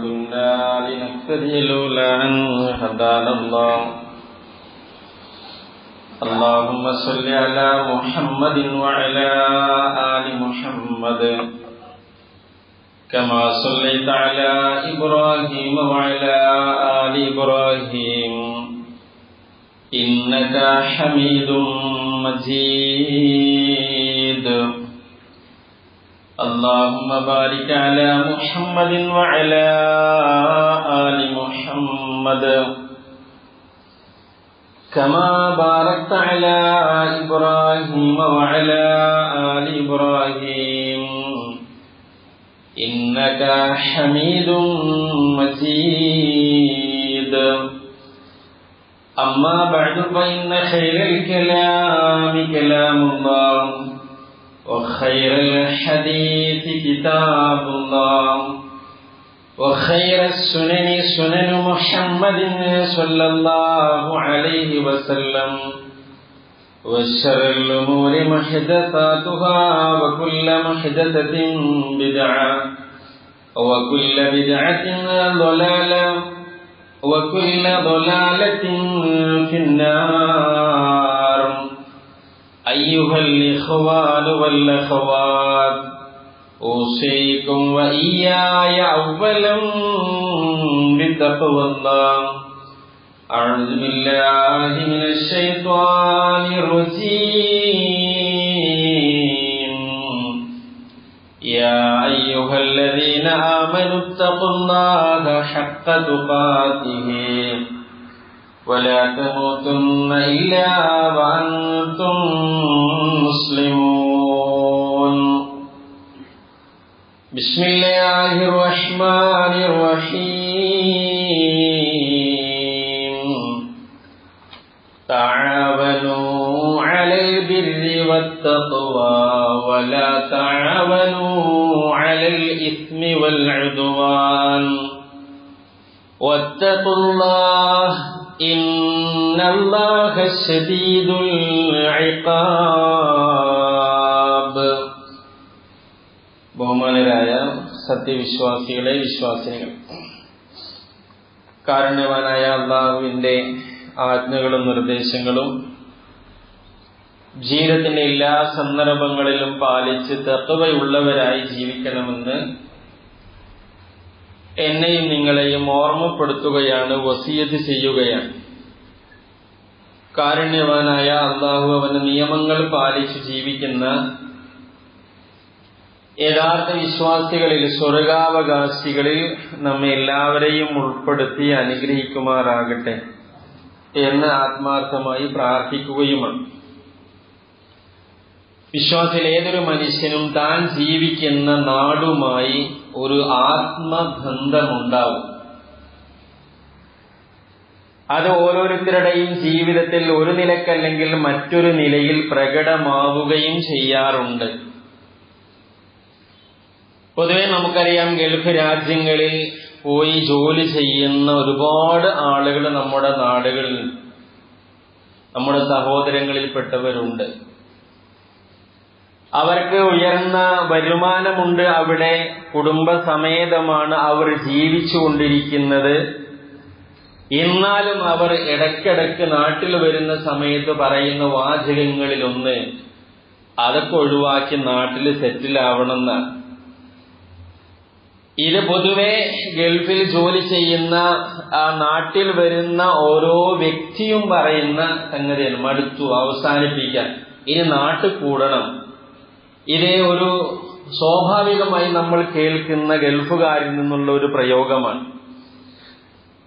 كنا لنهتدي لولا أن هدانا الله اللهم صل على محمد وعلى آل محمد كما صليت على إبراهيم وعلى آل إبراهيم إنك حميد مجيد اللهم بارك على محمد وعلى آل محمد كما باركت على إبراهيم وعلى آل إبراهيم إنك حميد مجيد أما بعد فإن خير الكلام كلام الله وخير الحديث كتاب الله وخير السنن سنن محمد صلى الله عليه وسلم وشر الأمور محدثاتها وكل محدثة بدعة وكل بدعة ضلالة وكل ضلالة في النار أيها الإخوان والأخوات أوصيكم وإياي أولا بتقوى الله أعوذ بالله من الشيطان الرجيم يا أيها الذين آمنوا اتقوا الله حق تقاته ولا تموتن إلا وأنتم مسلمون بسم الله الرحمن الرحيم تعاونوا على البر والتقوى ولا تعاونوا على الإثم والعدوان واتقوا الله إن الله شديد العقاب. ബഹുമാനരായ സത്യവിശ്വാസികളെ, വിശ്വാസിനികൾ, കാരുണ്യവാനായ അല്ലാഹുവിന്റെ ആജ്ഞകളും നിർദ്ദേശങ്ങളും ജീവിതത്തിന്റെ എല്ലാ സന്ദർഭങ്ങളിലും പാലിച്ച് തഖ്വയുള്ളവരായി ജീവിക്കണമെന്ന് എന്നെയും നിങ്ങളെയും ഓർമ്മപ്പെടുത്തുകയാണ്, വസിയത്ത് ചെയ്യുകയാണ്. കാരുണ്യവാനായ അല്ലാഹു അവന്റെ നിയമങ്ങൾ പാലിച്ച് ജീവിക്കുന്ന യഥാർത്ഥ വിശ്വാസികളിൽ, സ്വർഗാവകാശികളിൽ നമ്മെ എല്ലാവരെയും ഉൾപ്പെടുത്തി അനുഗ്രഹിക്കുമാറാകട്ടെ എന്ന് ആത്മാർത്ഥമായി പ്രാർത്ഥിക്കുകയുമാണ്. വിശ്വാസിൽ ഏതൊരു മനുഷ്യനും താൻ ജീവിക്കുന്ന നാടുമായി ഒരു ആത്മബന്ധമുണ്ടാവും. അത് ഓരോരുത്തരുടെയും ജീവിതത്തിൽ ഒരു നിലക്കല്ലെങ്കിൽ മറ്റൊരു നിലയിൽ പ്രകടമാവുകയും ചെയ്യാറുണ്ട്. പൊതുവെ നമുക്കറിയാം, ഗൾഫ് രാജ്യങ്ങളിൽ പോയി ജോലി ചെയ്യുന്ന ഒരുപാട് ആളുകൾ നമ്മുടെ നാടുകളിൽ, നമ്മുടെ സഹോദരങ്ങളിൽപ്പെട്ടവരുണ്ട്. അവർക്ക് ഉയർന്ന വരുമാനമുണ്ട്, അവിടെ കുടുംബസമേതമാണ് അവർ ജീവിച്ചുകൊണ്ടിരിക്കുന്നത്. എന്നാലും അവർ ഇടയ്ക്കിടയ്ക്ക് നാട്ടിൽ വരുന്ന സമയത്ത് പറയുന്ന വാചകങ്ങളിലൊന്ന് അതൊക്കെ ഒഴിവാക്കി നാട്ടിൽ സെറ്റിലാവണമെന്നാണ്. ഇത് പൊതുവെ ഗൾഫിൽ ജോലി ചെയ്യുന്ന ആ നാട്ടിൽ വരുന്ന ഓരോ വ്യക്തിയും പറയുന്ന സംഗതിയാണ്. മടുത്തു, അവസാനിപ്പിക്കാൻ, ഇനി നാട്ടിൽ കൂടണം. ഇതേ ഒരു സ്വാഭാവികമായി നമ്മൾ കേൾക്കുന്ന ഗൾഫുകാരിൽ നിന്നുള്ള ഒരു പ്രയോഗമാണ്.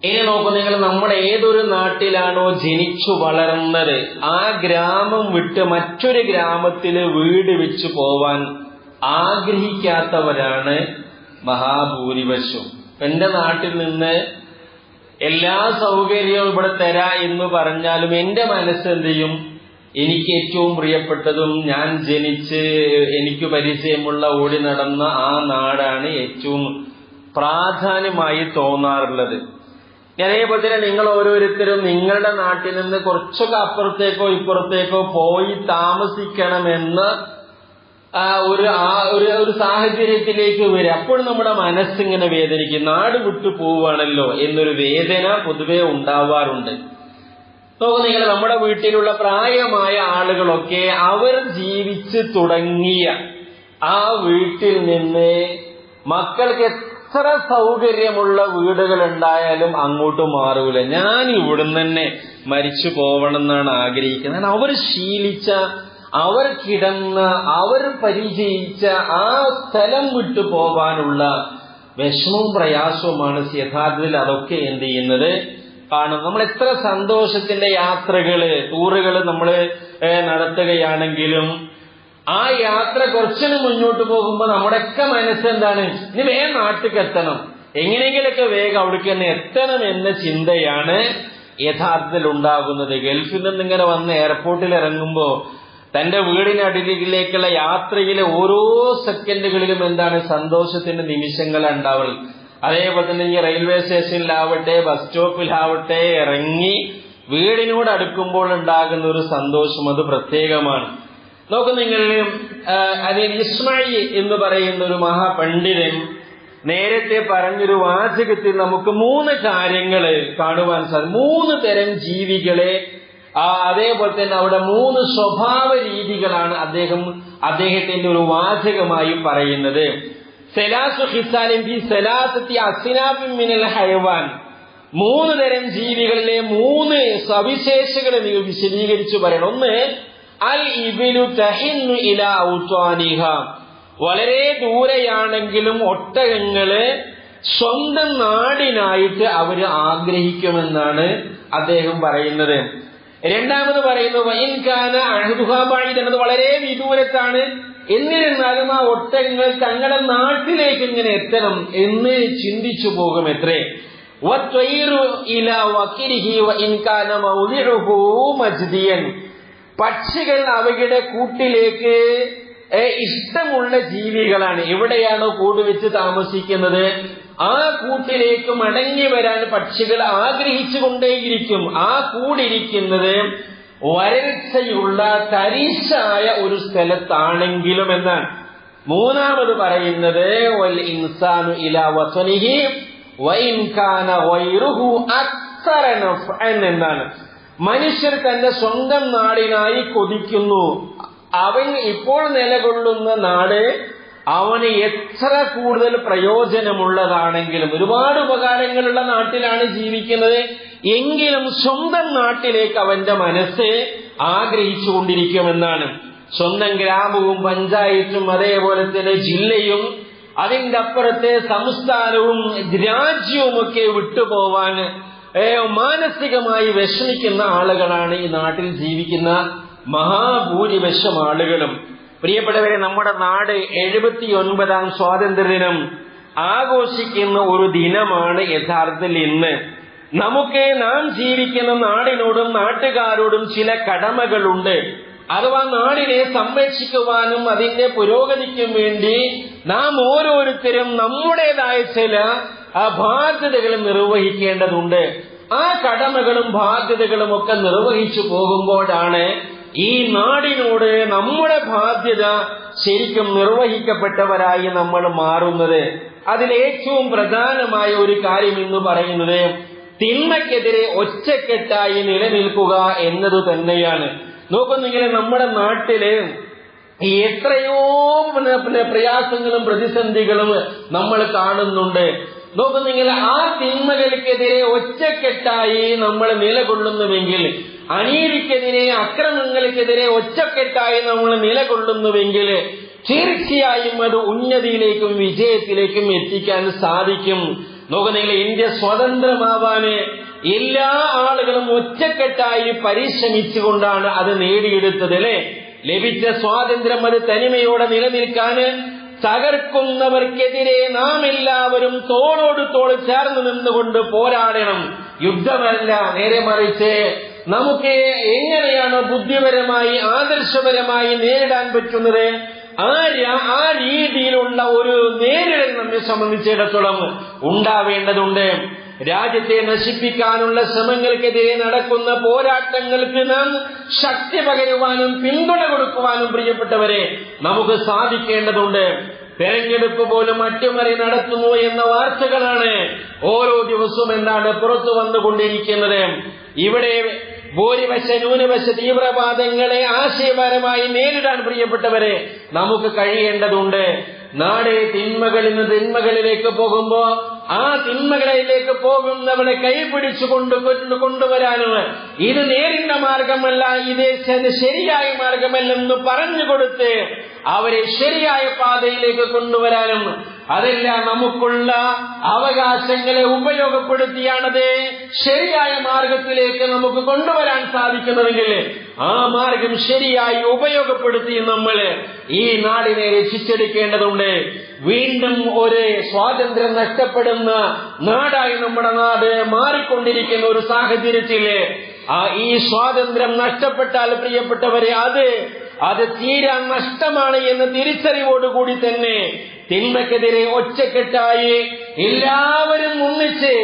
ഇനി നോക്കൂ നിങ്ങൾ, നമ്മൾ ഏതൊരു നാട്ടിലാണോ ജനിച്ചു വളർന്നത് ആ ഗ്രാമം വിട്ട് മറ്റൊരു ഗ്രാമത്തില് വീട് വെച്ച് പോവാൻ ആഗ്രഹിക്കാത്തവരാണ് മഹാഭൂരിപക്ഷം. എന്റെ നാട്ടിൽ നിന്ന് എല്ലാ സൗകര്യവും ഇവിടെ തരാ എന്ന് പറഞ്ഞാലും എന്റെ മനസ്സെന്ത് ചെയ്യും? എനിക്ക് ഏറ്റവും പ്രിയപ്പെട്ടതും ഞാൻ ജനിച്ച് എനിക്ക് പരിചയമുള്ള ഓടി നടന്ന ആ നാടാണ് ഏറ്റവും പ്രാധാന്യമായി തോന്നാറുള്ളത്. അതേപോലെ തന്നെ നിങ്ങൾ ഓരോരുത്തരും നിങ്ങളുടെ നാട്ടിൽ നിന്ന് കുറച്ചൊക്കെ അപ്പുറത്തേക്കോ ഇപ്പുറത്തേക്കോ പോയി താമസിക്കണമെന്ന് ഒരു സാഹചര്യത്തിലേക്ക് വരും. അപ്പോൾ നമ്മുടെ മനസ്സിങ്ങനെ വേദനിക്കും. നാട് വിട്ടു പോവുകയാണല്ലോ എന്നൊരു വേദന പൊതുവെ ഉണ്ടാവാറുണ്ട്. നോക്കൂ നിങ്ങൾ, നമ്മുടെ വീട്ടിലുള്ള പ്രായമായ ആളുകളൊക്കെ അവർ ജീവിച്ച് തുടങ്ങിയ ആ വീട്ടിൽ നിന്ന് മക്കൾക്ക് എത്ര സൗകര്യമുള്ള വീടുകൾ ഉണ്ടായാലും അങ്ങോട്ട് മാറൂല. ഞാൻ ഇവിടുന്ന് തന്നെ മരിച്ചു പോവണം എന്നാണ് ആഗ്രഹിക്കുന്നത്. അവർ ശീലിച്ച, അവർ കിടന്ന, അവർ പരിചയിച്ച ആ സ്ഥലം വിട്ടു പോവാനുള്ള വിഷമവും പ്രയാസവുമാണ് യഥാർത്ഥത്തിൽ അതൊക്കെ എന്ത് ചെയ്യുന്നത് കാണും. നമ്മൾ എത്ര സന്തോഷത്തിന്റെ ടൂറുകൾ നമ്മൾ നടത്തുകയാണെങ്കിലും ആ യാത്ര കുറച്ചിന് മുന്നോട്ട് പോകുമ്പോൾ നമ്മുടെയൊക്കെ മനസ്സെന്താണ്, ഇനി വേഗം നാട്ടിലേക്ക് എത്തണം, എങ്ങനെയെങ്കിലൊക്കെ വേഗം അവിടേക്ക് തന്നെ എത്തണം എന്ന ചിന്തയാണ് യഥാർത്ഥത്തിൽ ഉണ്ടാകുന്നത്. ഗൾഫിൽ നിന്ന് ഇങ്ങനെ വന്ന് എയർപോർട്ടിൽ ഇറങ്ങുമ്പോ തന്റെ വീടിനടിയിലേക്കുള്ള യാത്രയിലെ ഓരോ സെക്കൻഡുകളിലും എന്താണ് സന്തോഷത്തിന്റെ നിമിഷങ്ങൾ ഉണ്ടാവുന്നത്. അതേപോലെ തന്നെ ഈ റെയിൽവേ സ്റ്റേഷനിലാവട്ടെ, ബസ് സ്റ്റോപ്പിലാവട്ടെ, ഇറങ്ങി വീടിനോട് അടുക്കുമ്പോൾ ഉണ്ടാകുന്ന ഒരു സന്തോഷം അത് പ്രത്യേകമാണ്. നോക്കൂ നിങ്ങൾ, അതിൽ ഇസ്മായിൽ എന്ന് പറയുന്ന ഒരു മഹാപണ്ഡിതൻ നേരത്തെ പറഞ്ഞൊരു വാചകത്തിൽ നമുക്ക് 3 കാര്യങ്ങൾ കാണുവാൻ സാധിക്കും. 3 തരം ജീവികളെ, അതേപോലെ തന്നെ അവിടെ 3 സ്വഭാവ രീതികളാണ് അദ്ദേഹത്തിന്റെ ഒരു വാചകമായി പറയുന്നത്. സലാസു ഖിസാലിൻ ഫി സലാസത്തി അസ്നാഫിൻ മിനൽ ഹയവാൻ, 3 തരം ജീവികളിലെ 3 സവിശേഷതകൾ നിങ്ങൾ വിശദീകരിച്ചു പറയണം. ഒന്ന്, അൽ ഇബിലു തഹിന്നു ഇലാ ഔത്വാനിഹ, വളരെ ദൂരെയാണെങ്കിലും ഒട്ടകങ്ങള് സ്വന്തം നാടിനായിട്ട് അവര് ആഗ്രഹിക്കുമെന്നാണ് അദ്ദേഹം പറയുന്നത്. രണ്ടാമത് പറയുന്നത് വഇൻ കാന അഹ്ദുഹാ ബഈദൻ, അത് വളരെ വിദൂരത്താണ്, എന്നിരുന്നാലും ആ ഒട്ടകങ്ങൾ തങ്ങളുടെ നാട്ടിലേക്ക് ഇങ്ങനെ എത്തണം എന്ന് ചിന്തിച്ചു പോകുമത്രേ. വത്വൈറു ഇലാ വഖിരിഹി വഇൻ കാന മൗദിഉഹു മജ്ദിയൻ, പക്ഷികൾ അവയുടെ കൂട്ടിലേക്ക് ഇഷ്ടമുള്ള ജീവികളാണ്. എവിടെയാണോ കൂട് വെച്ച് താമസിക്കുന്നത് ആ കൂട്ടിലേക്ക് മടങ്ങി വരാൻ പക്ഷികൾ ആഗ്രഹിച്ചുകൊണ്ടേയിരിക്കും. ആ കൂടിരിക്കുന്നത് വരൾച്ചയുള്ള തരിശായ ഒരു സ്ഥലത്താണെങ്കിലും എന്നാണ്. മൂന്നാമത് പറയുന്നത് വൽ ഇൻസാനു ഇലാ വസനിഹി വഇൻ കാന ഗൈറുഹു അക്സറ നഫ്അൻ എന്നാണ്. മനുഷ്യർ തന്റെ സ്വന്തം നാടിനായി കൊതിക്കുന്നു. അവൻ ഇപ്പോൾ നിലകൊള്ളുന്ന നാട് അവന് എത്ര കൂടുതൽ പ്രയോജനമുള്ളതാണെങ്കിലും, ഒരുപാട് ഉപകാരങ്ങളുള്ള നാട്ടിലാണ് ജീവിക്കുന്നത് എങ്കിലും സ്വന്തം നാട്ടിലേക്ക് അവന്റെ മനസ്സ് ആഗ്രഹിച്ചുകൊണ്ടിരിക്കുമെന്നാണ്. സ്വന്തം ഗ്രാമവും പഞ്ചായത്തും അതേപോലെ തന്നെ ജില്ലയും അതിന്റെ അപ്പുറത്തെ സംസ്ഥാനവും രാജ്യവുമൊക്കെ വിട്ടുപോവാൻ മാനസികമായി വിഷമിക്കുന്ന ആളുകളാണ് ഈ നാട്ടിൽ ജീവിക്കുന്ന മഹാഭൂരിപക്ഷം ആളുകളും. പ്രിയപ്പെട്ടവരെ, നമ്മുടെ നാട് 79ാം സ്വാതന്ത്ര്യദിനം ആഘോഷിക്കുന്ന ഒരു ദിനമാണ് യഥാർത്ഥത്തിൽ ഇന്ന്. നമുക്ക് നാം ജീവിക്കുന്ന നാടിനോടും നാട്ടുകാരോടും ചില കടമകളുണ്ട്. അഥവാ നാടിനെ സംരക്ഷിക്കുവാനും അതിന്റെ പുരോഗതിക്കും വേണ്ടി നാം ഓരോരുത്തരും നമ്മുടേതായ ചില ബാധ്യതകൾ നിർവഹിക്കേണ്ടതുണ്ട്. ആ കടമകളും ബാധ്യതകളും ഒക്കെ നിർവഹിച്ചു പോകുമ്പോഴാണ് ഈ നാടിനോട് നമ്മുടെ ബാധ്യത ശരിക്കും നിർവഹിക്കപ്പെട്ടവരായി നമ്മൾ മാറുന്നത്. അതിലേറ്റവും പ്രധാനമായ ഒരു കാര്യം എന്ന് പറയുന്നത് തിന്മയ്ക്കെതിരെ ഒറ്റക്കെട്ടായി നിലനിൽക്കുക എന്നത് തന്നെയാണ്. നോക്കുന്നെങ്കിൽ നമ്മുടെ നാട്ടില് എത്രയോ പ്രയാസങ്ങളും പ്രതിസന്ധികളും നമ്മൾ കാണുന്നുണ്ട്. നോക്കുന്നെങ്കിൽ ആ തിന്മകൾക്കെതിരെ ഒറ്റക്കെട്ടായി നമ്മൾ നിലകൊള്ളുന്നുവെങ്കിൽ, അനീതിക്കെതിരെ അക്രമങ്ങൾക്കെതിരെ ഒറ്റക്കെട്ടായി നമ്മൾ നിലകൊള്ളുന്നുവെങ്കിൽ തീർച്ചയായും അത് ഉന്നതിയിലേക്കും വിജയത്തിലേക്കും എത്തിക്കാൻ സാധിക്കും. നോക്കുന്നെങ്കിൽ ഇന്ത്യ സ്വതന്ത്രമാവാന് എല്ലാ ആളുകളും ഒറ്റക്കെട്ടായി പരിശ്രമിച്ചുകൊണ്ടാണ് അത് നേടിയെടുത്തത് അല്ലെ. ലഭിച്ച സ്വാതന്ത്ര്യം അത് തനിമയോടെ നിലനിൽക്കാന് തകർക്കുന്നവർക്കെതിരെ നാം എല്ലാവരും തോളോട് തോൾ ചേർന്ന് നിന്നുകൊണ്ട് പോരാടണം. യുദ്ധമല്ല, നേരെ മറിച്ച് നമുക്ക് എങ്ങനെയാണോ ബുദ്ധിപരമായി ആദർശപരമായി നേരിടാൻ പറ്റുന്നത് ആ രീതിയിലുള്ള ഒരു നേരിടൽ നമ്മെ സംബന്ധിച്ചിടത്തോളം ഉണ്ടാവേണ്ടതുണ്ട്. രാജ്യത്തെ നശിപ്പിക്കാനുള്ള ശ്രമങ്ങൾക്കെതിരെ നടക്കുന്ന പോരാട്ടങ്ങൾക്ക് നാം ശക്തി പകരുവാനും പിന്തുണ കൊടുക്കുവാനും പ്രിയപ്പെട്ടവരെ നമുക്ക് സാധിക്കേണ്ടതുണ്ട്. തെരഞ്ഞെടുപ്പ് പോലും അട്ടിമറി നടത്തുന്നു എന്ന വാർത്തകളാണ് ഓരോ ദിവസവും പുറത്തു വന്നുകൊണ്ടിരിക്കുന്നത്. ഇവിടെ ഭൂരിപക്ഷ ന്യൂനപക്ഷ തീവ്രവാദങ്ങളെ ആശയപരമായി നേരിടാൻ പ്രിയപ്പെട്ടവരെ നമുക്ക് കഴിയേണ്ടതുണ്ട്. നാട് തിന്മകളിൽ നിന്ന് തിന്മകളിലേക്ക് പോകുമ്പോ ആ തിന്മകളിലേക്ക് പോകുന്നവരെ കൈപിടിച്ചു കൊണ്ടുവരാനും ഇത് നേരിട്ട മാർഗമല്ല, ഇത് ശരിയായ മാർഗമല്ലെന്ന് പറഞ്ഞുകൊടുത്ത് അവരെ ശരിയായ പാതയിലേക്ക് കൊണ്ടുവരാനും അതെല്ലാം നമുക്കുള്ള അവകാശങ്ങളെ ഉപയോഗപ്പെടുത്തിയാണത് ശരിയായ മാർഗത്തിലേക്ക് നമുക്ക് കൊണ്ടുവരാൻ സാധിക്കുന്നതെങ്കിൽ ആ മാർഗം ശരിയായി ഉപയോഗപ്പെടുത്തി നമ്മൾ ഈ നാടിനെ രക്ഷിച്ചെടുക്കേണ്ടതുണ്ട്. വീണ്ടും ഒരു സ്വാതന്ത്ര്യം നഷ്ടപ്പെടുന്ന നാടായി നമ്മുടെ നാട് മാറിക്കൊണ്ടിരിക്കുന്ന ഒരു സാഹചര്യത്തിൽ ഈ സ്വാതന്ത്ര്യം നഷ്ടപ്പെട്ടാൽ പ്രിയപ്പെട്ടവരെ അത് തീരാ നഷ്ടമാണ് എന്ന തിരിച്ചറിവോടുകൂടി തന്നെ തിന്മക്കെതിരെ ഒറ്റക്കെട്ടായി എല്ലാവരും ഒന്നിച്ച്,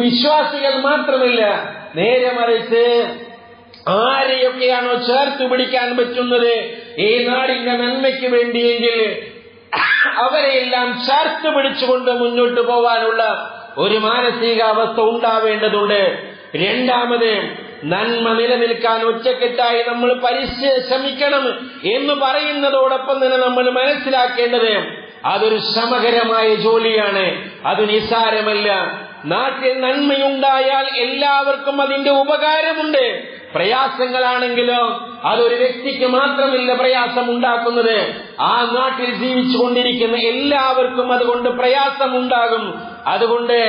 വിശ്വാസികൾ മാത്രമല്ല നേരെ മറിച്ച് ആരെയൊക്കെയാണോ ചേർത്ത് പിടിക്കാൻ പറ്റുന്നത് ഈ നാടിന്റെ നന്മയ്ക്ക് വേണ്ടിയെങ്കിൽ അവരെയെല്ലാം ചേർത്ത് പിടിച്ചുകൊണ്ട് മുന്നോട്ട് പോവാനുള്ള ഒരു മാനസികാവസ്ഥ ഉണ്ടാവേണ്ടതുണ്ട്. രണ്ടാമത്, നന്മ നിലനിൽക്കാൻ ഒറ്റക്കെട്ടായി നമ്മൾ ശ്രമിക്കണം എന്ന് പറയുന്നതോടൊപ്പം തന്നെ നമ്മൾ മനസ്സിലാക്കേണ്ടത് അതൊരു ശ്രമകരമായ ജോലിയാണ്, അത് നിസ്സാരമല്ല. നാട്ടിൽ നന്മയുണ്ടായാൽ എല്ലാവർക്കും അതിന്റെ ഉപകാരമുണ്ട്. പ്രയാസങ്ങളാണെങ്കിലോ അതൊരു വ്യക്തിക്ക് മാത്രമല്ല പ്രയാസമുണ്ടാക്കുന്നത്, ആ നാട്ടിൽ ജീവിച്ചുകൊണ്ടിരിക്കുന്ന എല്ലാവർക്കും അതുകൊണ്ട് പ്രയാസമുണ്ടാകും. അതുകൊണ്ട്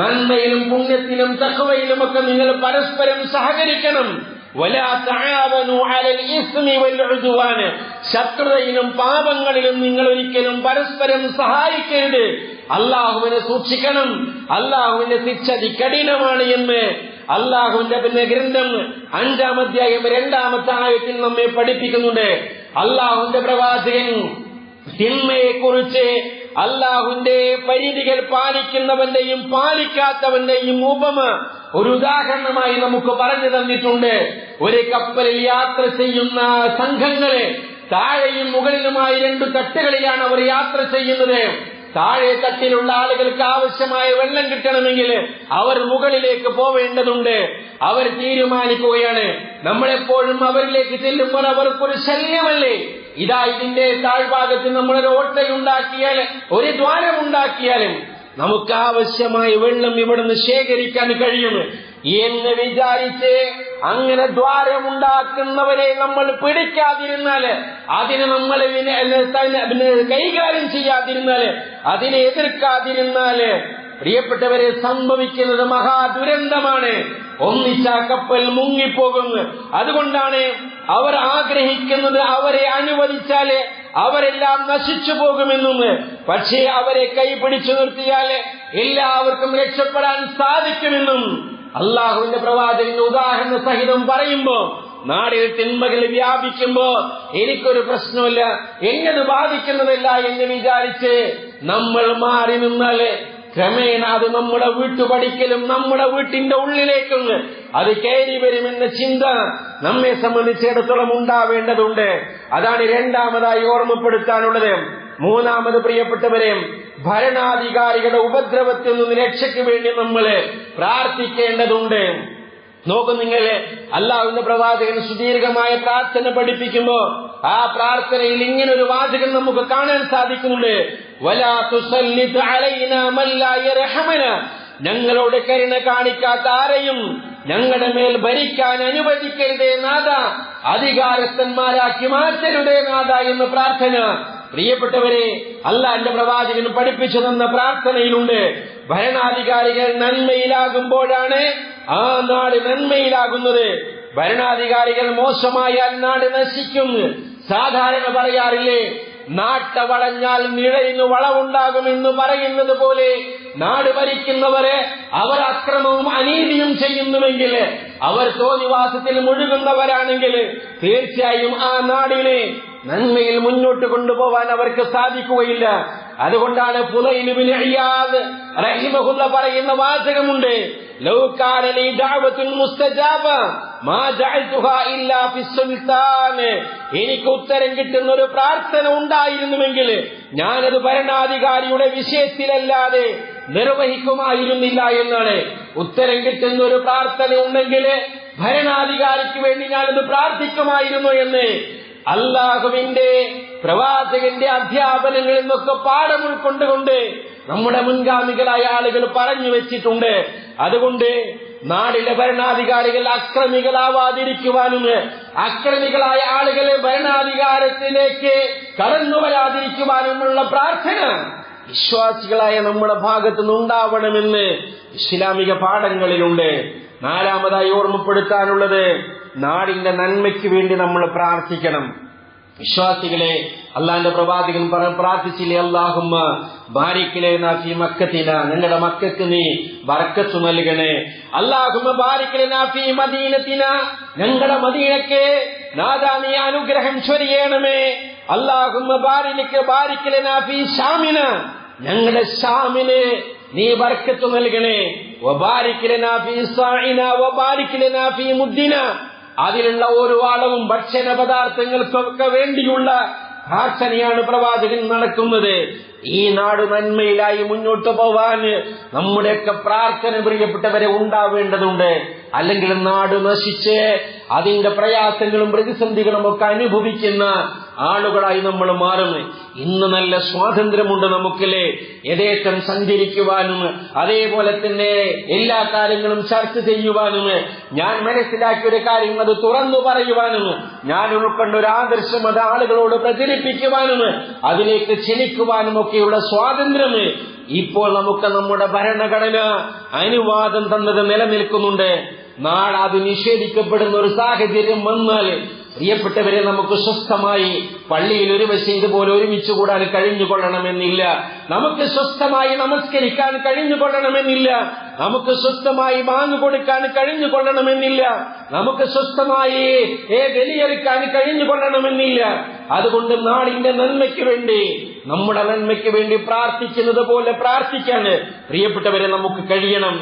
നന്മയിലും പുണ്യത്തിലും തഖ്വയിലുമൊക്കെ നിങ്ങൾ പരസ്പരം സഹകരിക്കണം. ശത്രുതയിലും പാപങ്ങളിലും നിങ്ങൾ ഒരിക്കലും പരസ്പരം സഹായിക്കരുത്. അള്ളാഹുവിനെ സൂക്ഷിക്കണം. അള്ളാഹുവിന്റെ ശിക്ഷ കഠിനമാണ് എന്ന് അള്ളാഹുവിന്റെ ഗ്രന്ഥം 5-ാം അധ്യായം 2-ാമത്തെ ആയത്തിൽ നമ്മെ പഠിപ്പിക്കുന്നുണ്ട്. അള്ളാഹുവിന്റെ പ്രവാചകൻ തിന്മയെക്കുറിച്ച് അള്ളാഹുവിന്റെ പരിധികൾ പാലിക്കുന്നവന്റെയും പാലിക്കാത്തവന്റെയും ഉപമ ഒരു ഉദാഹരണമായി നമുക്ക് പറഞ്ഞു തന്നിട്ടുണ്ട്. ഒരു കപ്പലിൽ യാത്ര ചെയ്യുന്ന സംഘങ്ങളെ താഴെയും മുകളിലുമായി 2 തട്ടുകളിലാണ് അവർ യാത്ര ചെയ്യുന്നത്. താഴെ തട്ടിലുള്ള ആളുകൾക്ക് ആവശ്യമായ വെള്ളം കിട്ടണമെങ്കിൽ അവർ മുകളിലേക്ക് പോവേണ്ടതുണ്ട്. അവർ തീരുമാനിക്കുകയാണ്, നമ്മളെപ്പോഴും അവരിലേക്ക് ചെല്ലുമ്പോൾ അവർക്കൊരു ശല്യമല്ലേ, ഇതിന്റെ താഴ്ഭാഗത്ത് നമ്മളൊരു ഓട്ടയുണ്ടാക്കിയാൽ, ഒരു ദ്വാരമുണ്ടാക്കിയാലും നമുക്ക് ആവശ്യമായ വെള്ളം ഇവിടുന്ന് ശേഖരിക്കാൻ കഴിയും എന്ന് വിചാരിച്ച് അങ്ങനെ ദ്വാരമുണ്ടാക്കുന്നവരെ നമ്മൾ പിടിക്കാതിരുന്നാൽ, അതിനെ നമ്മൾ കൈകാര്യം ചെയ്യാതിരുന്നാൽ, അതിനെ എതിർക്കാതിരുന്നാൽ പ്രിയപ്പെട്ടവരെ സംഭവിക്കുന്നത് മഹാദുരന്തമാണ്. ഒന്നിച്ച കപ്പൽ മുങ്ങിപ്പോകും. അതുകൊണ്ടാണ് അവർ ആഗ്രഹിക്കുന്നത് അവരെ അനുവദിച്ചാൽ അവരെല്ലാം നശിച്ചു പോകുമെന്നും, പക്ഷേ അവരെ കൈപിടിച്ചു നിർത്തിയാൽ എല്ലാവർക്കും രക്ഷപ്പെടാൻ സാധിക്കുമെന്നും അള്ളാഹുവിന്റെ പ്രവാചകന്റെ ഉദാഹരണ സഹിതം പറയുമ്പോ, നാടിൽ തിന്മകൾ വ്യാപിക്കുമ്പോ എനിക്കൊരു പ്രശ്നമില്ല, എന്നത് ബാധിക്കുന്നതല്ല എന്ന് വിചാരിച്ച് നമ്മൾ മാറി നിന്നാൽ ക്രമേണ അത് നമ്മുടെ വീട്ടുപടിക്കലും നമ്മുടെ വീട്ടിന്റെ ഉള്ളിലേക്കും അത് കയറി വരുമെന്ന ചിന്ത നമ്മെ സംബന്ധിച്ചിടത്തോളം ഉണ്ടാവേണ്ടതുണ്ട്. അതാണ് രണ്ടാമതായി ഓർമ്മപ്പെടുത്താനുള്ളത്. മൂന്നാമത് പ്രിയപ്പെട്ടവരെ, ഭരണാധികാരികളുടെ ഉപദ്രവത്തിൽ നിന്ന് രക്ഷയ്ക്ക് വേണ്ടി നമ്മൾ പ്രാർത്ഥിക്കേണ്ടതുണ്ട്. നോക്കൂ നിങ്ങൾ, അല്ലാഹുവിന്റെ പ്രവാചകൻ സുദീർഘമായ പ്രാർത്ഥന പഠിപ്പിക്കുമ്പോ ആ പ്രാർത്ഥനയിൽ ഇങ്ങനൊരു വാചകം നമുക്ക് കാണാൻ സാധിക്കുന്നുണ്ട്. വലാ തുസല്ലിത് അലൈനാ മൻ ലാ യർഹമന, ഞങ്ങളോട് കരുണ കാണിക്കാത്ത ആരെയും ഞങ്ങളുടെ മേൽ ഭരിക്കാൻ അനുവദിക്കരുതേ നാഥ, അധികാരസ്ഥന്മാരാക്കി മാറ്റരുതേ നാഥ എന്ന് പ്രാർത്ഥന. പ്രിയപ്പെട്ടവരെ, അല്ലാഹുവിന്റെ പ്രവാചകൻ പഠിപ്പിച്ചു തന്ന പ്രാർത്ഥനയിലുണ്ട്. ഭരണാധികാരികൾ നന്മയിലാകുമ്പോഴാണ് ആ നാട് നന്മയിലാകുന്നത്. ഭരണാധികാരികൾ മോശമായാൽ നാട് നശിക്കും. സാധാരണ പറയാറില്ലേ, നാട്ട വളഞ്ഞാൽ നിഴലിന് വളവുണ്ടാകുമെന്ന് പറയുന്നത് പോലെ നാട് ഭരിക്കുന്നവരെ അവർ അക്രമവും അനീതിയും ചെയ്യുന്നുവെങ്കിൽ, അവർ തോന്നിവാസത്തിൽ മുഴുകുന്നവരാണെങ്കിൽ തീർച്ചയായും ആ നാടിനെ നന്മയിൽ മുന്നോട്ട് കൊണ്ടുപോകാൻ അവർക്ക് സാധിക്കുകയില്ല. അതുകൊണ്ടാണ് ഫുളൈൽ ഇബ്നു ഇയാദ് റഹിമഹുല്ലാഹ് പറയുന്ന വാചകമുണ്ട്, ലൗ കാന ലി ദഅവത്തുൻ മുസ്തജാബ മാ ജഅൽതുഹാ ഇല്ലാ ഫിസ്സുൽത്താൻ. എനിക്ക് ഉത്തരം കിട്ടുന്ന ഒരു പ്രാർത്ഥന ഉണ്ടായിരുന്നുവെങ്കിൽ ഞാനത് ഭരണാധികാരിയുടെ വിഷയത്തിലല്ലാതെ നിർവഹിക്കുമായിരുന്നില്ല എന്നാണ്. ഉത്തരം കിട്ടുന്ന ഒരു പ്രാർത്ഥന ഉണ്ടെങ്കിൽ ഭരണാധികാരിക്ക് വേണ്ടി ഞാനത് പ്രാർത്ഥിക്കുമായിരുന്നു എന്ന് അല്ലാഹുവിന്റെ പ്രവാചകന്റെ അധ്യാപനങ്ങളിൽ നിന്നൊക്കെ പാഠം ഉൾക്കൊണ്ടുകൊണ്ട് നമ്മുടെ മുൻഗാമികളായ ആളുകൾ പറഞ്ഞു വെച്ചിട്ടുണ്ട്. അതുകൊണ്ട് നാടിലെ ഭരണാധികാരികൾ അക്രമികളാവാതിരിക്കുവാനും അക്രമികളായ ആളുകളെ ഭരണാധികാരത്തിലേക്ക് കടന്നു വരാതിരിക്കുവാനുമുള്ള പ്രാർത്ഥന വിശ്വാസികളായ നമ്മുടെ ഭാഗത്തു നിന്നുണ്ടാവണമെന്ന് ഇസ്ലാമിക പാഠങ്ങളിലുണ്ട്. നാലാമതായി ഓർമ്മപ്പെടുത്താനുള്ളത്, നാടിന്റെ നന്മയ്ക്ക് വേണ്ടി നമ്മൾ പ്രാർത്ഥിക്കണം. വിശ്വാസികളെ, അള്ളാന്റെ പ്രവാചകൻ പ്രാർത്ഥിച്ചില്ലേ, അല്ലാഹുമ്മ ബാരിക് ലനാ ഫീ മക്കത്തിന, ഞങ്ങളുടെ മക്കൾക്ക് നീ ബർക്കത്ത് നൽകണേ. അല്ലാഹുമ്മ ബാരിക് ലനാ ഫീ മദീനത്തിന, ഞങ്ങളുടെ മദീനക്ക് നാഥാ നീ അനുഗ്രഹം ചൊരിയണമേ. അല്ലാഹുമ്മ ബാരിക് ലനാ ഫീ ശാമിന, ഞങ്ങളുടെ ശാമിന് നീ ബർക്കത്ത് നൽകണേ. വബാരിക് ലനാ ഫീ സാഇന വബാരിക് ലനാ ഫീ മുദ്ദിന, അതിലുള്ള ഓരോ അളവും ഭക്ഷണ പദാർത്ഥങ്ങൾക്കൊക്കെ വേണ്ടിയുള്ള പ്രാർത്ഥനയാണ് പ്രവാചകൻ നടക്കുന്നത്. ഈ നാട് നന്മയിലായി മുന്നോട്ട് പോവാൻ നമ്മുടെയൊക്കെ പ്രാർത്ഥന പ്രിയപ്പെട്ടവരെ ഉണ്ടാവേണ്ടതുണ്ട്. അല്ലെങ്കിൽ നാട് നശിച്ച് അതിന്റെ പ്രയാസങ്ങളും പ്രതിസന്ധികളും ഒക്കെ അനുഭവിക്കുന്ന ആളുകളായി നമ്മൾ മാറും. ഇന്ന് നല്ല സ്വാതന്ത്ര്യമുണ്ട് നമുക്കല്ലേ, യഥേഷ്ടം സഞ്ചരിക്കുവാനും അതേപോലെ തന്നെ എല്ലാ കാര്യങ്ങളും ചർച്ച ചെയ്യുവാനും, ഞാൻ മനസ്സിലാക്കിയ ഒരു കാര്യം അത് തുറന്നു പറയുവാനും, ഞാൻ ഉൾക്കൊണ്ട ഒരു ആദർശം അത് ആളുകളോട് പ്രചരിപ്പിക്കുവാനും അതിലേക്ക് ക്ഷണിക്കുവാനും ഒക്കെയുള്ള സ്വാതന്ത്ര്യം ഇപ്പോൾ നമുക്ക് നമ്മുടെ ഭരണഘടന അനുവാദം തന്നത് നിലനിൽക്കുന്നുണ്ട്. നാളെ അത് നിഷേധിക്കപ്പെടുന്ന ഒരു സാഹചര്യം വന്നാൽ പ്രിയപ്പെട്ടവരെ നമുക്ക് സ്വസ്ഥമായി പള്ളിയിൽ ഒരു വശം ഇതുപോലെ ഒരുമിച്ച് കൂടാൻ കഴിഞ്ഞുകൊള്ളണമെന്നില്ല. നമുക്ക് സ്വസ്ഥമായി നമസ്കരിക്കാൻ കഴിഞ്ഞുകൊള്ളണമെന്നില്ല. നമുക്ക് സ്വസ്ഥമായി ബാങ്ക് കൊടുക്കാൻ കഴിഞ്ഞുകൊള്ളണമെന്നില്ല. നമുക്ക് സ്വസ്ഥമായി ബലിയെടുക്കാൻ കഴിഞ്ഞുകൊള്ളണമെന്നില്ല. അതുകൊണ്ട് നാടിന്റെ നന്മയ്ക്ക് വേണ്ടി, നമ്മുടെ നന്മയ്ക്ക് വേണ്ടി പ്രാർത്ഥിക്കുന്നത് പോലെ പ്രാർത്ഥിക്കാൻ പ്രിയപ്പെട്ടവരെ നമുക്ക് കഴിയണം.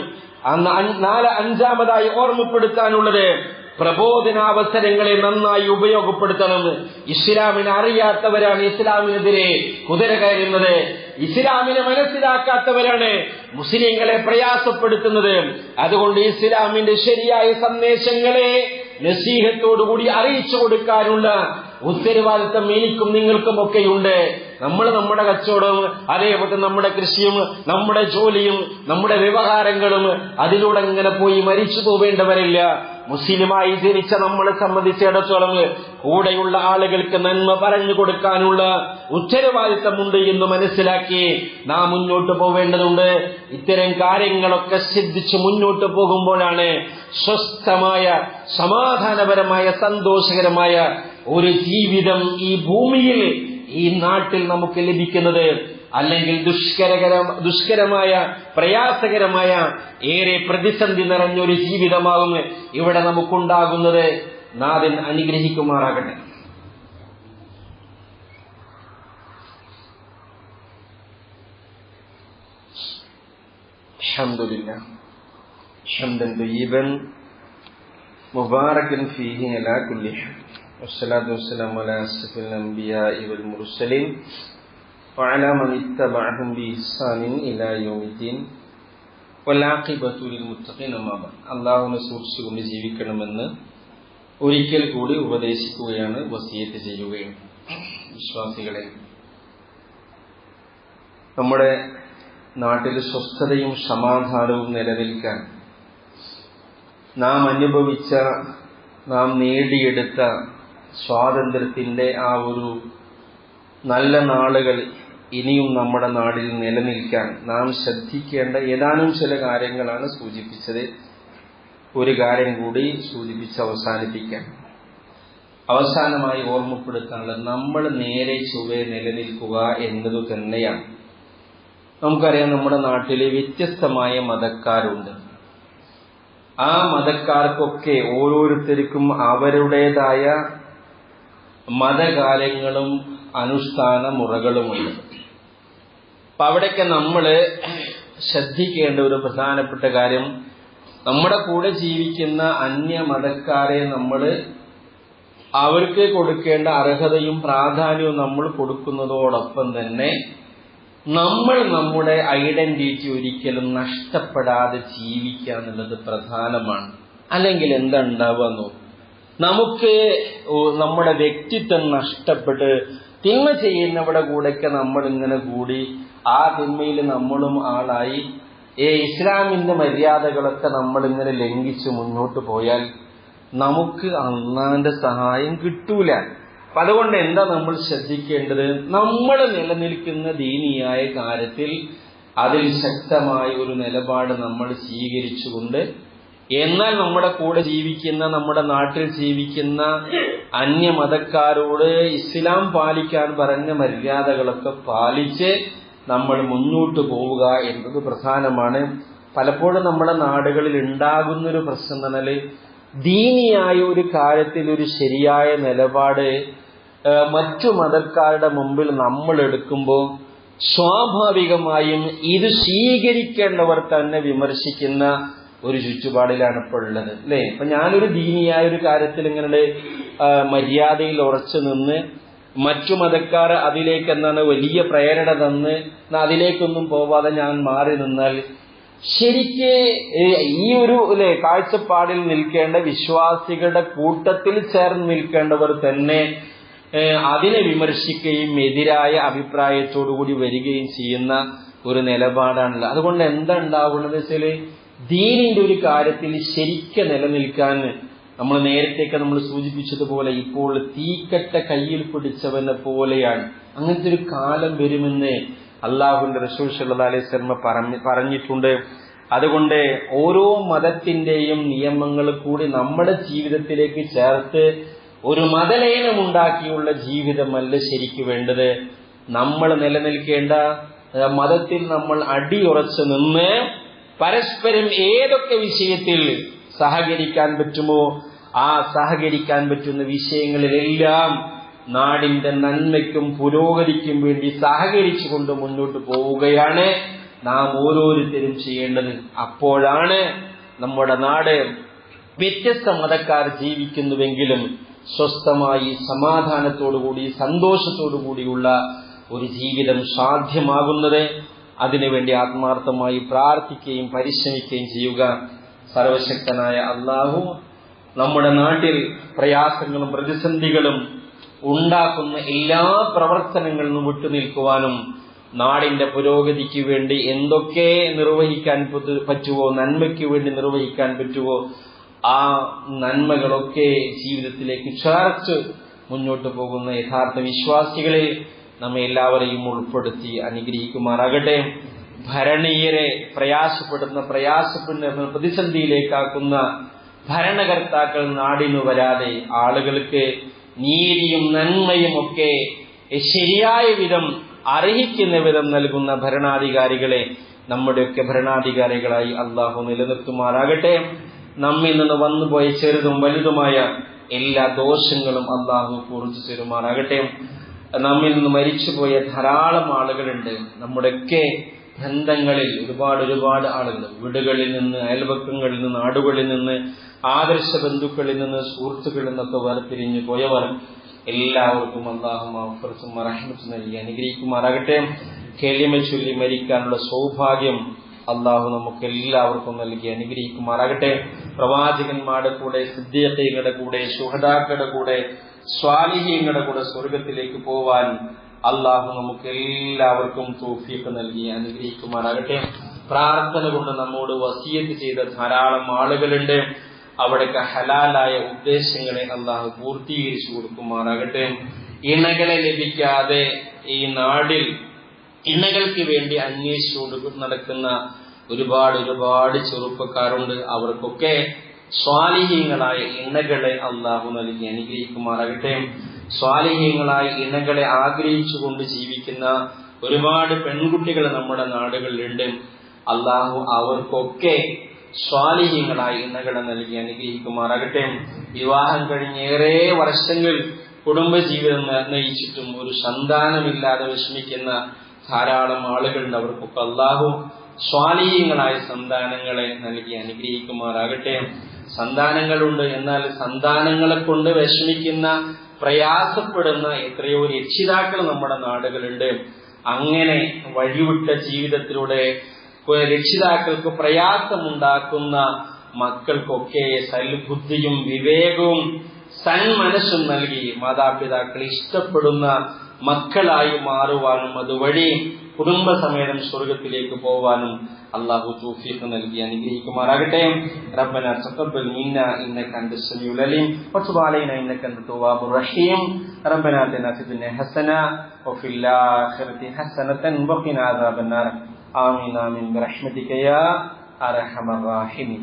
അഞ്ചാമതായി ഓർമ്മപ്പെടുത്താനുള്ളത്, പ്രബോധനാവസരങ്ങളെ നന്നായി ഉപയോഗപ്പെടുത്തണം. ഇസ്ലാമിനെ അറിയാത്തവരാണ് ഇസ്ലാമിനെതിരെ കുതിര കയറുന്നത്. ഇസ്ലാമിനെ മനസ്സിലാക്കാത്തവരാണ് മുസ്ലിങ്ങളെ പ്രയാസപ്പെടുത്തുന്നത്. അതുകൊണ്ട് ഇസ്ലാമിന്റെ ശരിയായ സന്ദേശങ്ങളെ നസീഹത്തോടുകൂടി അറിയിച്ചു കൊടുക്കാനുള്ള ഉത്തരവാദിത്തം എനിക്കും നിങ്ങൾക്കും ഒക്കെയുണ്ട്. നമ്മൾ നമ്മുടെ കച്ചവടവും അതേപോലെ നമ്മുടെ കൃഷിയും നമ്മുടെ ജോലിയും നമ്മുടെ വ്യവഹാരങ്ങളും അതിലൂടെ ഇങ്ങനെ പോയി മരിച്ചു പോവേണ്ടവരില്ല. മുസ്ലിമായി ജനിച്ച നമ്മളെ സംബന്ധിച്ചിടത്തോളം കൂടെയുള്ള ആളുകൾക്ക് നന്മ പറഞ്ഞു കൊടുക്കാനുള്ള ഉത്തരവാദിത്തമുണ്ട് എന്ന് മനസ്സിലാക്കി നാം മുന്നോട്ട് പോവേണ്ടതുണ്ട്. ഇത്തരം കാര്യങ്ങളൊക്കെ ശ്രദ്ധിച്ച് മുന്നോട്ട് പോകുമ്പോഴാണ് സ്വസ്ഥമായ സമാധാനപരമായ സന്തോഷകരമായ ഒരു ജീവിതം ഈ ഭൂമിയിൽ ഈ നാട്ടിൽ നമുക്ക് ലഭിക്കുന്നത്. അല്ലെങ്കിൽ ദുഷ്കരമായ പ്രയാസകരമായ ഏറെ പ്രതിസന്ധി നിറഞ്ഞൊരു ജീവിതമാകും ഇവിടെ നമുക്കുണ്ടാകുന്നത്. നാഥൻ അനുഗ്രഹിക്കുമാറാകട്ടെ. അൽഹംദുലില്ലാഹ് ഹംദൻ തയ്യിബൻ മുബാറകൻ ഫീഹി അലാ കുല്ലി ഹാൽ വസ്സലാത്തു വസ്സലാമു അലാ അഷ്റഫിൽ അംബിയാഇ വൽ മുർസലീൻ വഅലാ മൻ ഇത്തബഅഹും ബിഇഹ്സാനിൻ ഇലാ യൗമിദ്ദീൻ വൽആഖിബത്തു ലിൽ മുത്തഖീൻ. അമ്മാ ബഅദ്. അല്ലാഹുവിനെ സൂക്ഷിച്ചുകൊണ്ട് ജീവിക്കണമെന്ന് ഒരിക്കൽ കൂടി ഉപദേശിക്കുകയാണ്, വസിയത്ത് ചെയ്യുകയാണ്. വിശ്വാസികളെ, നമ്മുടെ നാട്ടിൽ സ്വസ്ഥതയും സമാധാനവും നിലനിൽക്കാൻ നാം അനുഭവിച്ച, നാം നേടിയെടുത്ത സ്വാതന്ത്ര്യത്തിന്റെ ആ ഒരു നല്ല നാളുകൾ ഇനിയും നമ്മുടെ നാടിൽ നിലനിൽക്കാൻ നാം ശ്രദ്ധിക്കേണ്ട ഏതാനും ചില കാര്യങ്ങളാണ് സൂചിപ്പിച്ചത്. ഒരു കാര്യം കൂടി സൂചിപ്പിച്ച് അവസാനിപ്പിക്കാൻ. അവസാനമായി ഓർമ്മപ്പെടുത്താനുള്ളത്, നമ്മൾ നേരെ ചൊവ്വേ നിലനിൽക്കുക എന്നത് തന്നെയാണ്. നമുക്കറിയാം, നമ്മുടെ നാട്ടിൽ വ്യത്യസ്തമായ മതക്കാരുണ്ട്. ആ മതക്കാർക്കൊക്കെ ഓരോരുത്തർക്കും അവരുടേതായ മതകാര്യങ്ങളും അനുഷ്ഠാന മുറകളുമുണ്ട്. അപ്പൊ അവിടെയൊക്കെ നമ്മൾ ശ്രദ്ധിക്കേണ്ട ഒരു പ്രധാനപ്പെട്ട കാര്യം, നമ്മുടെ കൂടെ ജീവിക്കുന്ന അന്യമതക്കാരെ നമ്മൾ അവർക്ക് കൊടുക്കേണ്ട അർഹതയും പ്രാധാന്യവും നമ്മൾ കൊടുക്കുന്നതോടൊപ്പം തന്നെ നമ്മൾ നമ്മുടെ ഐഡന്റിറ്റി ഒരിക്കലും നഷ്ടപ്പെടാതെ ജീവിക്കുക എന്നുള്ളത് പ്രധാനമാണ്. അല്ലെങ്കിൽ എന്താ ഉണ്ടാവുക, നമുക്ക് നമ്മുടെ വ്യക്തിത്വം നഷ്ടപ്പെട്ട് തിന്മ ചെയ്യുന്നവരുടെ കൂടെയൊക്കെ നമ്മൾ ഇങ്ങനെ കൂടി ആ തിന്മയിൽ നമ്മളും ആളായി ഇസ്ലാമിന്റെ മര്യാദകളൊക്കെ നമ്മളിങ്ങനെ ലംഘിച്ച് മുന്നോട്ട് പോയാൽ നമുക്ക് അള്ളാന്റെ സഹായം കിട്ടൂല. അപ്പൊ അതുകൊണ്ട് എന്താ നമ്മൾ ശ്രദ്ധിക്കേണ്ടത്, നമ്മൾ നിലനിൽക്കുന്ന ദീനിയായ കാര്യത്തിൽ അതിൽ ശക്തമായ ഒരു നിലപാട് നമ്മൾ സ്വീകരിച്ചുകൊണ്ട്, എന്നാൽ നമ്മുടെ കൂടെ ജീവിക്കുന്ന, നമ്മുടെ നാട്ടിൽ ജീവിക്കുന്ന അന്യമതക്കാരോട് ഇസ്ലാം പാലിക്കാൻ പറഞ്ഞ മര്യാദകളൊക്കെ പാലിച്ച് നമ്മൾ മുന്നോട്ട് പോവുക എന്നത് പ്രധാനമാണ്. പലപ്പോഴും നമ്മുടെ നാടുകളിൽ ഉണ്ടാകുന്നൊരു പ്രശ്നം എന്ന് പറഞ്ഞാൽ, ദീനിയായ ഒരു കാര്യത്തിൽ ഒരു ശരിയായ നിലപാട് മറ്റു മതക്കാരുടെ മുമ്പിൽ നമ്മൾ എടുക്കുമ്പോൾ സ്വാഭാവികമായും ഇത് സ്വീകരിക്കേണ്ടവർ തന്നെ വിമർശിക്കുന്ന ഒരു ചുറ്റുപാടിലാണ് ഇപ്പോൾ ഉള്ളത്, അല്ലേ? ഇപ്പൊ ഞാനൊരു ദീനിയായ ഒരു കാര്യത്തിൽ ഇങ്ങനെ മര്യാദയിൽ ഉറച്ചു നിന്ന് മറ്റു മതക്കാർ അതിലേക്ക് എന്താണ് വലിയ പ്രേരണ തന്ന് അതിലേക്കൊന്നും പോവാതെ ഞാൻ മാറി നിന്നാൽ ശരിക്ക് ഈ ഒരു കാഴ്ചപ്പാടിൽ നിൽക്കേണ്ട വിശ്വാസികളുടെ കൂട്ടത്തിൽ ചേർന്ന് നിൽക്കേണ്ടവർ തന്നെ അതിനെ വിമർശിക്കുകയും എതിരായ അഭിപ്രായത്തോടുകൂടി വരികയും ചെയ്യുന്ന ഒരു നിലപാടാണല്ലോ. അതുകൊണ്ട് എന്താ ഉണ്ടാവുന്നത് വെച്ചാൽ, ദീനിന്റെ ഒരു കാര്യത്തിൽ ശരിക്കും നിലനിൽക്കാൻ നമ്മൾ നേരത്തെയൊക്കെ നമ്മൾ സൂചിപ്പിച്ചതുപോലെ ഇപ്പോൾ തീക്കട്ട കയ്യിൽ പിടിച്ചവനെ പോലെയാണ്. അങ്ങനത്തെ ഒരു കാലം വരുമെന്ന് അള്ളാഹുവിന്റെ റസൂൽ സല്ലല്ലാഹു അലൈഹി വസല്ലം പറഞ്ഞിട്ടുണ്ട്. അതുകൊണ്ട് ഓരോ മതത്തിന്റെയും നിയമങ്ങൾ കൂടി നമ്മുടെ ജീവിതത്തിലേക്ക് ചേർത്ത് ഒരു മതലയനമുണ്ടാക്കിയുള്ള ജീവിതമല്ല ശരിക്കു വേണ്ടത്. നമ്മൾ നിലനിൽക്കേണ്ട മതത്തിൽ നമ്മൾ അടിയുറച്ചു നിന്ന് പരസ്പരം ഏതൊക്കെ വിഷയത്തിൽ സഹകരിക്കാൻ പറ്റുമോ ആ സഹകരിക്കാൻ പറ്റുന്ന വിഷയങ്ങളിലെല്ലാം നാടിന്റെ നന്മയ്ക്കും പുരോഗതിക്കും വേണ്ടി സഹകരിച്ചുകൊണ്ട് മുന്നോട്ട് പോവുകയാണ് നാം ഓരോരുത്തരും ചെയ്യേണ്ടത്. അപ്പോഴാണ് നമ്മുടെ നാട് വ്യത്യസ്ത മതക്കാർ ജീവിക്കുന്നുവെങ്കിലും സ്വസ്ഥമായി സമാധാനത്തോടുകൂടി സന്തോഷത്തോടുകൂടിയുള്ള ഒരു ജീവിതം സാധ്യമാകുന്നത്. അതിനുവേണ്ടി ആത്മാർത്ഥമായി പ്രാർത്ഥിക്കുകയും പരിശ്രമിക്കുകയും ചെയ്യുക. സർവശക്തനായ അല്ലാഹു നമ്മുടെ നാട്ടിൽ പ്രയാസങ്ങളും പ്രതിസന്ധികളും ഉണ്ടാക്കുന്ന എല്ലാ പ്രവർത്തനങ്ങളിൽ നിന്നും വിട്ടുനിൽക്കുവാനും നാടിന്റെ പുരോഗതിക്ക് വേണ്ടി എന്തൊക്കെ നിർവഹിക്കാൻ പറ്റുവോ, നന്മയ്ക്ക് വേണ്ടി നിർവഹിക്കാൻ പറ്റുവോ ആ നന്മകളൊക്കെ ജീവിതത്തിലേക്ക് ചേർത്ത് മുന്നോട്ട് പോകുന്ന യഥാർത്ഥ വിശ്വാസികളിൽ നമ്മെ എല്ലാവരെയും ഉൾപ്പെടുത്തി അനുഗ്രഹിക്കുമാറാകട്ടെ. ഭരണീയരെ പ്രയാസപ്പെടുന്ന പ്രതിസന്ധിയിലേക്കാക്കുന്ന ഭരണകർത്താക്കൾ നാടിനു വരാതെ ആളുകൾക്ക് നീതിയും നന്മയും ഒക്കെ ശരിയായ വിധം അർഹിക്കുന്ന വിധം നൽകുന്ന ഭരണാധികാരികളെ നമ്മുടെയൊക്കെ ഭരണാധികാരികളായി അള്ളാഹു നിലനിർത്തുമാറാകട്ടെ. നമ്മിൽ നിന്ന് വന്നുപോയ ചെറുതും വലുതുമായ എല്ലാ ദോഷങ്ങളും അള്ളാഹു കുറിച്ചു തരുമാറാകട്ടെ. നമ്മിൽ നിന്ന് മരിച്ചുപോയ ധാരാളം ആളുകളുണ്ട്. നമ്മുടെയൊക്കെ ബന്ധങ്ങളിൽ ഒരുപാട് ആളുകൾ വീടുകളിൽ നിന്ന്, അയൽപക്കങ്ങളിൽ നിന്ന്, നാടുകളിൽ നിന്ന്, ആദർശ ബന്ധുക്കളിൽ നിന്ന്, സുഹൃത്തുക്കളിൽ നിന്നൊക്കെ വേർപിരിഞ്ഞു പോയവർ എല്ലാവർക്കും അല്ലാഹു മഗ്ഫിറത്തും റഹ്മത്തും നൽകി അനുഗ്രഹിക്കുമാറാകട്ടെ. കലിമ ചൊല്ലി മരിക്കാനുള്ള സൗഭാഗ്യം അല്ലാഹു നമുക്ക് എല്ലാവർക്കും നൽകി അനുഗ്രഹിക്കുമാറാകട്ടെ. പ്രവാചകന്മാരുടെ കൂടെ, സിദ്ദീഖീങ്ങളുടെ കൂടെ, ശുഹദാക്കളുടെ കൂടെ, സ്വാലിഹീങ്ങളുടെ കൂടെ സ്വർഗത്തിലേക്ക് പോവാൻ അല്ലാഹു നമുക്ക് എല്ലാവർക്കും തൗഫീഖ് നൽകി അനുഗ്രഹിക്കുമാറാകട്ടെ. പ്രാർത്ഥന കൊണ്ട് നമ്മോട് വസിയത്ത് ചെയ്ത ധാരാളം ആളുകളുണ്ട്. അവിടേക്ക് ഹലാലായ ഉദ്ദേശങ്ങളെ അല്ലാഹു പൂർത്തീകരിച്ചു കൊടുക്കുമാറാകട്ടെ. ഇണകളെ ലഭിക്കാതെ ഈ നാടിൽ ഇണകൾക്ക് വേണ്ടി അന്വേഷിച്ചുകൊണ്ട് നടക്കുന്ന ഒരുപാട് ചെറുപ്പക്കാരുണ്ട്. അവർക്കൊക്കെ സ്വാലിഹീങ്ങളായ ഇണകളെ അല്ലാഹു നൽകി അനുഗ്രഹിക്കുമാറാകട്ടെ. സ്വാലിഹീങ്ങളായ ഇണകളെ ആഗ്രഹിച്ചുകൊണ്ട് ജീവിക്കുന്ന ഒരുപാട് പെൺകുട്ടികൾ നമ്മുടെ നാടുകളിലുണ്ട്. അല്ലാഹു അവർക്കൊക്കെ സ്വാലിഹീങ്ങളായ ഇണകളെ നൽകി അനുഗ്രഹിക്കുമാറാകട്ടെ. വിവാഹം കഴിഞ്ഞേറെ വർഷങ്ങൾ കുടുംബജീവിതം നയിച്ചിട്ടും ഒരു സന്താനമില്ലാതെ വിഷമിക്കുന്ന ധാരാളം ആളുകളുണ്ട്. അവർക്കൊക്കെ അല്ലാഹു സ്വാലിഹീങ്ങളായ സന്താനങ്ങളെ നൽകി അനുഗ്രഹിക്കുമാറാകട്ടെ. സന്താനങ്ങളുണ്ട്, എന്നാൽ സന്താനങ്ങളെ കൊണ്ട് വിഷമിക്കുന്ന പ്രയാസപ്പെടുന്ന എത്രയോ രക്ഷിതാക്കൾ നമ്മുടെ നാടുകളുണ്ട്. അങ്ങനെ വഴിവിട്ട ജീവിതത്തിലൂടെ രക്ഷിതാക്കൾക്ക് പ്രയാസമുണ്ടാക്കുന്ന മക്കൾക്കൊക്കെ സൽബുദ്ധിയും വിവേകവും സന്മനസ്സും നൽകി മാതാപിതാക്കൾ ഇഷ്ടപ്പെടുന്ന മക്കളായി മാറുവാനും അതുവഴി കുടുംബസമേതം സ്വർഗത്തിലേക്ക് പോവാനും അല്ലാഹു തൗഫീഖ് നൽകി അനുഗ്രഹിക്കുമാറാകട്ടെ. റബ്ബനാ തഖബ്ബൽ മിന്നാ ഇന്നക അൻതസ് സമീഉൽ അലീം വതുബ് അലൈനാ ഇന്നക അൻതത് തവ്വാബുർ റഹീം. റബ്ബനാ ആതിനാ ഫിദ്ദുനിയ ഹസന വഫിൽ ആഖിറതി ഹസനതൻ വഖിനാ അദാബന്നാർ. ആമീൻ ആമീൻ ബിറഹ്മതിക യാ അർഹമർ റഹീമീൻ.